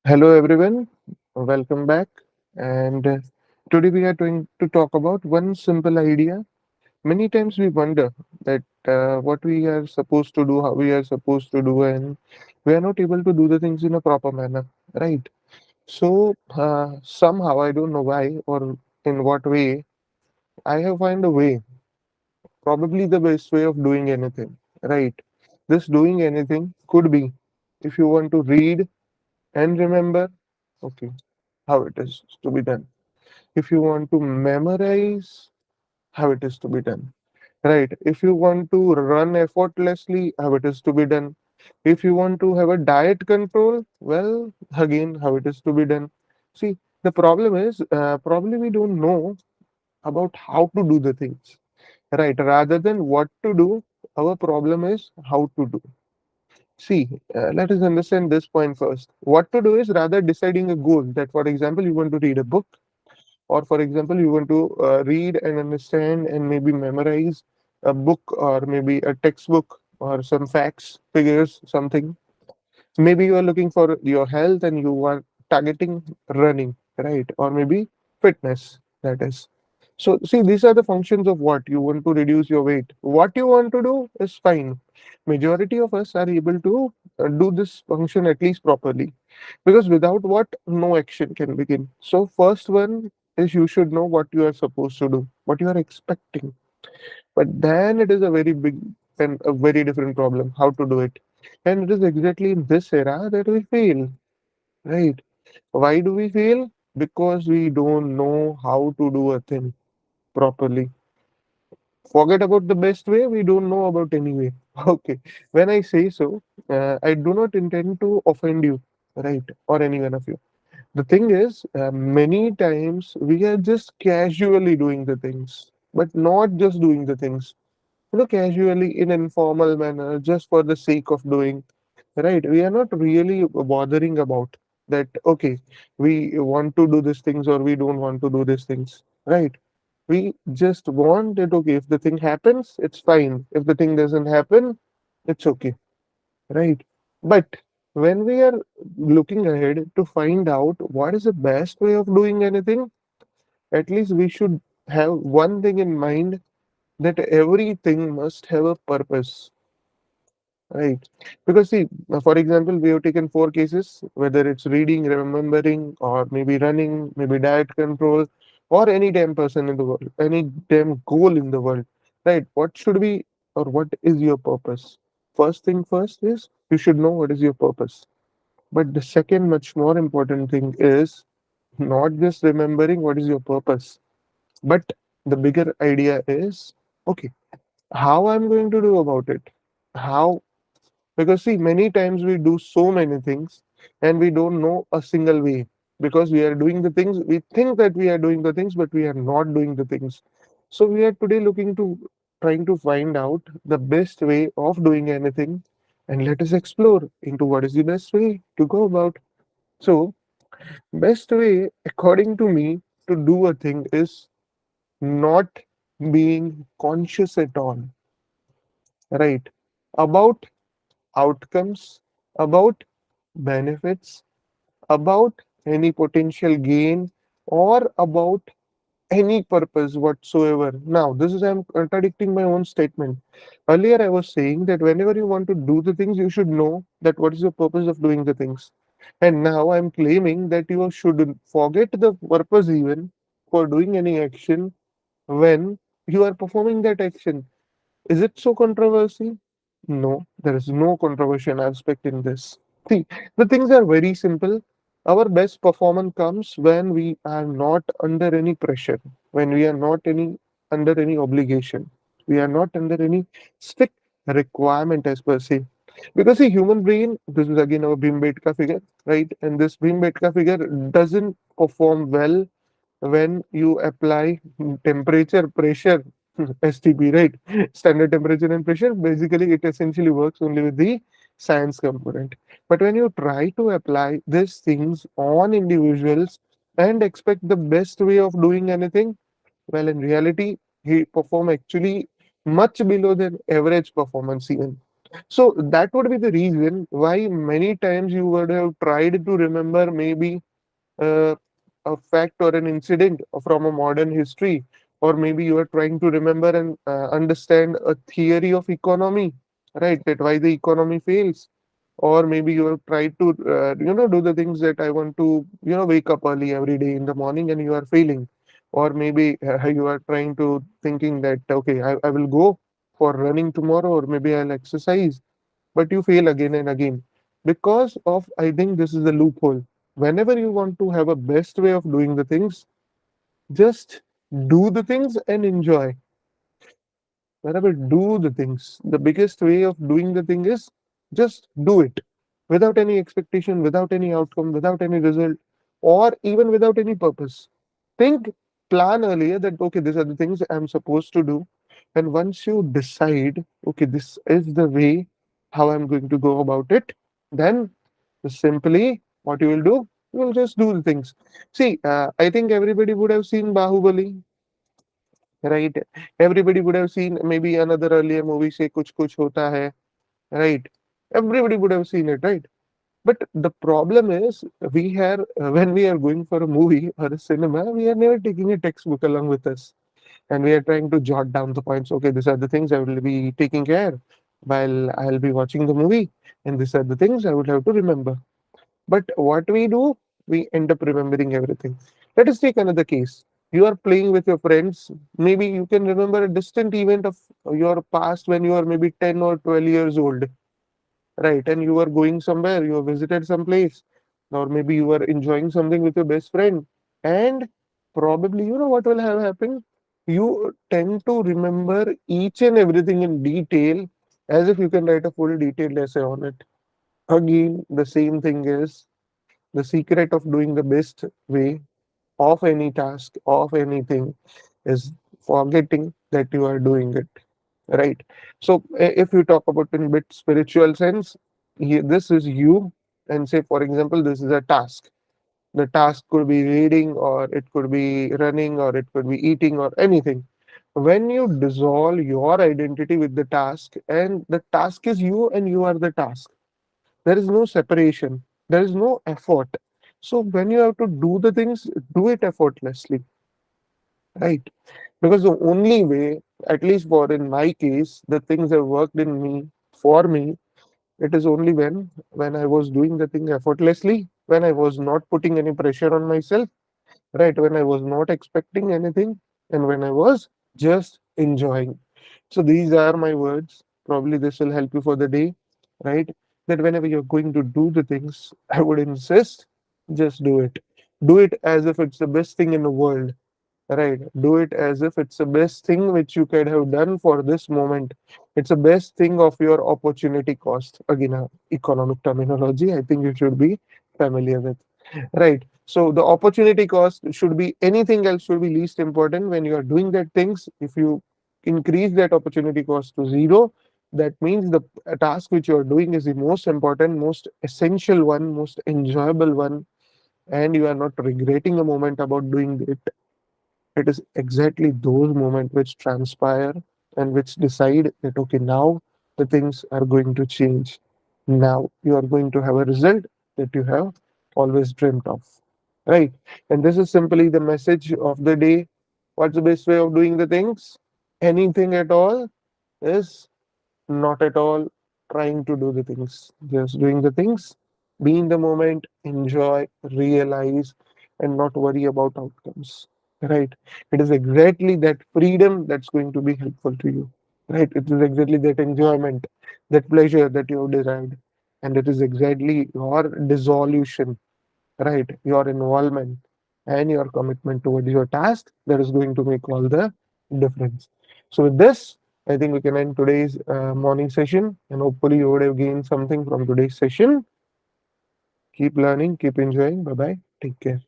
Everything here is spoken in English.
Hello, everyone. Welcome back. And today we are going to talk about one simple idea. Many times we wonder that what we are supposed to do, how we are supposed to do, and we are not able to do the things in a proper manner, right? So somehow I don't know why or in what way I have found a way, probably the best way of doing anything, right? This doing anything could be if you want to read and remember, okay, how it is to be done. If you want to memorize, how it is to be done. Right. If you want to run effortlessly, how it is to be done. If you want to have a diet control, well, again, how it is to be done. See, the problem is probably we don't know about how to do the things. Right. Rather than what to do, our problem is how to do. See, let us understand this point first. What to do is rather deciding a goal that, for example, you want to read a book, or for example you want to read and understand and maybe memorize a book or maybe a textbook or some facts, figures, something. Maybe you are looking for your health and you are targeting running, right? Or maybe fitness, that is. So see, these are the functions of what you want to reduce your weight. What you want to do is fine. Majority of us are able to do this function at least properly, because without what, no action can begin. So first one is you should know what you are supposed to do, what you are expecting. But then it is a very big and a very different problem how to do it. And it is exactly in this era that we fail, right? Why do we fail? Because we don't know how to do a thing properly. Forget about the best way, we don't know about any way. Okay, when I say so, I do not intend to offend you, right? Or any one of you. The thing is, many times we are just casually doing the things, but not just doing the things, casually in informal manner, just for the sake of doing, right? We are not really bothering about that, okay, we want to do these things or we don't want to do these things, right? We just want that, okay, if the thing happens, it's fine. If the thing doesn't happen, it's okay, right? But when we are looking ahead to find out what is the best way of doing anything, at least we should have one thing in mind, that everything must have a purpose, right? Because see, for example, we have taken four cases, whether it's reading, remembering, or maybe running, maybe diet control, or any damn person in the world, any damn goal in the world, right? What should be, or what is your purpose? First thing first is you should know what is your purpose. But the second, much more important thing is not just remembering what is your purpose, but the bigger idea is, okay, how I'm going to do about it? How? Because see, many times we do so many things and we don't know a single way, because we are doing the things, we think that we are doing the things, but we are not doing the things. So we are today looking to trying to find out the best way of doing anything, and let us explore into what is the best way to go about. So, best way, according to me, to do a thing is not being conscious at all, right? About outcomes, about benefits, about any potential gain, or about any purpose whatsoever. Now, this is I'm contradicting my own statement. Earlier, I was saying that whenever you want to do the things, you should know that what is the purpose of doing the things. And now I'm claiming that you should forget the purpose even for doing any action when you are performing that action. Is it so controversial? No, there is no controversial aspect in this. See, the things are very simple. Our best performance comes when we are not under any pressure, when we are not any under any obligation, we are not under any strict requirement as per se. Because see, human brain, this is again our Bhimbetka figure, right? And this Bhimbetka figure doesn't perform well when you apply temperature, pressure, STP, right? Standard temperature and pressure. Basically, it essentially works only with the science component. But when you try to apply these things on individuals and expect the best way of doing anything, well, in reality, he perform actually much below than average performance even. So that would be the reason why many times you would have tried to remember maybe uh, a fact or an incident from a modern history, or maybe you are trying to remember and understand a theory of economy, right? That why the economy fails, or maybe you have tried to do the things that I want to wake up early every day in the morning and you are failing, or maybe you are trying to thinking that okay, I will go for running tomorrow, or maybe I'll exercise, but you fail again and again because of, I think this is the loophole. Whenever you want to have a best way of doing the things, just do the things and enjoy. Whenever do the things, the biggest way of doing the thing is just do it without any expectation, without any outcome, without any result, or even without any purpose. Think, plan earlier that okay, these are the things I'm supposed to do. And once you decide, okay, this is the way how I'm going to go about it, then simply what you will do, you will just do the things. See, I think everybody would have seen Bahubali, right? Everybody would have seen maybe another earlier movie, say Kuch Kuch Hota Hai, right? Everybody would have seen it, right? But the problem is, when we are going for a movie or a cinema, we are never taking a textbook along with us, and we are trying to jot down the points. Okay, these are the things I will be taking care while I'll be watching the movie, and these are the things I would have to remember. But what we do, we end up remembering everything. Let us take another case. You are playing with your friends. Maybe you can remember a distant event of your past when you are maybe 10 or 12 years old, right? And you are going somewhere, you have visited some place, or maybe you are enjoying something with your best friend. And probably, you know what will have happened? You tend to remember each and everything in detail as if you can write a full detailed essay on it. Again, the same thing is the secret of doing the best way of any task, of anything, is forgetting that you are doing it, right? So, if you talk about in bit spiritual sense, this is you, and say, for example, this is a task. The task could be reading, or it could be running, or it could be eating, or anything. When you dissolve your identity with the task, and the task is you, and you are the task, there is no separation, there is no effort. So when you have to do the things, do it effortlessly, right? Because the only way, at least for in my case, the things have worked in me, for me, it is only when I was doing the thing effortlessly, when I was not putting any pressure on myself, right? When I was not expecting anything, and when I was just enjoying. So these are my words. Probably this will help you for the day, right? That whenever you're going to do the things, I would insist, just do it. Do it as if it's the best thing in the world, right? Do it as if it's the best thing which you could have done for this moment. It's the best thing of your opportunity cost. Again, economic terminology, I think you should be familiar with, right? So the opportunity cost should be, anything else should be least important when you are doing that things. If you increase that opportunity cost to zero, that means the task which you are doing is the most important, most essential one, most enjoyable one, and you are not regretting a moment about doing it. It is exactly those moments which transpire and which decide that okay, now the things are going to change. Now you are going to have a result that you have always dreamt of, right? And this is simply the message of the day. What's the best way of doing the things? Anything at all is not at all trying to do the things, just doing the things, be in the moment, enjoy, realize, and not worry about outcomes. Right? It is exactly that freedom that's going to be helpful to you. Right? It is exactly that enjoyment, that pleasure that you have derived. And it is exactly your dissolution, right? Your involvement and your commitment towards your task that is going to make all the difference. So, with this, I think we can end today's morning session, and hopefully, you would have gained something from today's session. Keep learning, keep enjoying. Bye bye. Take care.